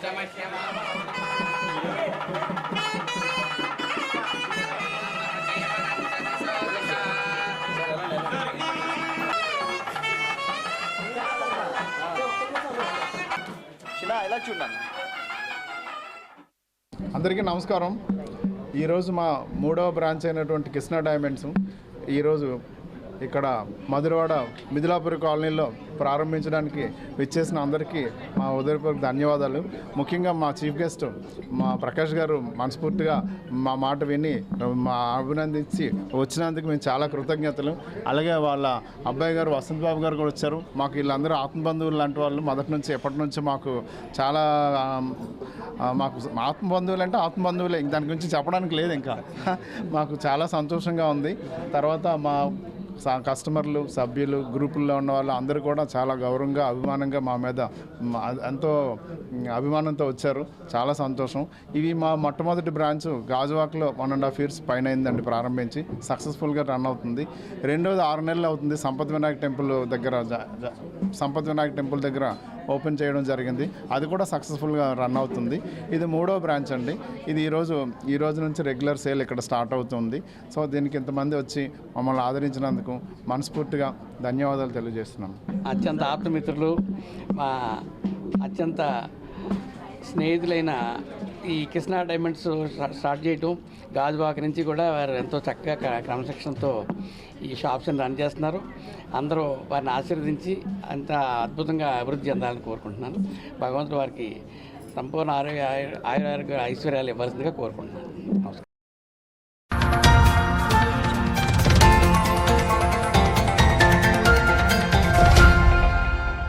ఇలా చూడండి. అందరికీ నమస్కారం. ఈరోజు మా 3వ బ్రాంచ్ అయినటువంటి కృష్ణ డైమండ్స్ ఈరోజు ఇక్కడ మధురవాడ మిథిలాపురి కాలనీలో ప్రారంభించడానికి విచ్చేసిన అందరికీ మా ఉదయపూర్వక ధన్యవాదాలు. ముఖ్యంగా మా చీఫ్ గెస్ట్ మా ప్రకాష్ గారు మనస్ఫూర్తిగా మా మాట విని మా అభినందించి వచ్చినందుకు మేము చాలా కృతజ్ఞతలు. అలాగే వాళ్ళ అబ్బాయి గారు వసంత్ బాబు గారు కూడా వచ్చారు. మాకు వీళ్ళందరూ ఆత్మబంధువులు లాంటి వాళ్ళు. మొదటి నుంచి ఎప్పటి నుంచి మాకు చాలా మాకు ఆత్మబంధువులు అంటే ఆత్మబంధువులే, దాని గురించి చెప్పడానికి లేదు. ఇంకా మాకు చాలా సంతోషంగా ఉంది. తర్వాత మా కస్టమర్లు, సభ్యులు, గ్రూపుల్లో ఉన్న వాళ్ళు అందరూ కూడా చాలా గౌరవంగా, అభిమానంగా మా మీద ఎంతో అభిమానంతో వచ్చారు. చాలా సంతోషం. ఇవి మా మొట్టమొదటి బ్రాంచ్ గాజువాక్లో 1.5 years పైన అయిందండి ప్రారంభించి. సక్సెస్ఫుల్గా రన్ అవుతుంది. రెండోది 6 నెలలు అవుతుంది. సంపత్ వినాయక్ టెంపుల్ దగ్గర ఓపెన్ చేయడం జరిగింది. అది కూడా సక్సెస్ఫుల్గా రన్ అవుతుంది. ఇది 3వ బ్రాంచ్ అండి. ఇది ఈ రోజు నుంచి రెగ్యులర్ సేల్ ఇక్కడ స్టార్ట్ అవుతుంది. సో దీనికి ఇంతమంది వచ్చి మమ్మల్ని ఆదరించినందుకు మనస్ఫూర్తిగా ధన్యవాదాలు తెలియజేస్తున్నాం. అత్యంత ఆప్తమిత్రులు, మా అత్యంత స్నేహితులైన ఈ కృష్ణ డైమండ్స్ స్టార్ట్ చేయటం, గాజువాక నుంచి కూడా వారు ఎంతో చక్కగా క్రమశిక్షణతో ఈ షాప్స్ని రన్ చేస్తున్నారు. అందరూ వారిని ఆశీర్వదించి అంత అద్భుతంగా అభివృద్ధి చెందాలని కోరుకుంటున్నాను. భగవంతుడు వారికి సంపూర్ణ ఆరోగ్య ఐశ్వర్యాలు ఇవ్వాల్సిందిగా కోరుకుంటున్నాను. నమస్కారం.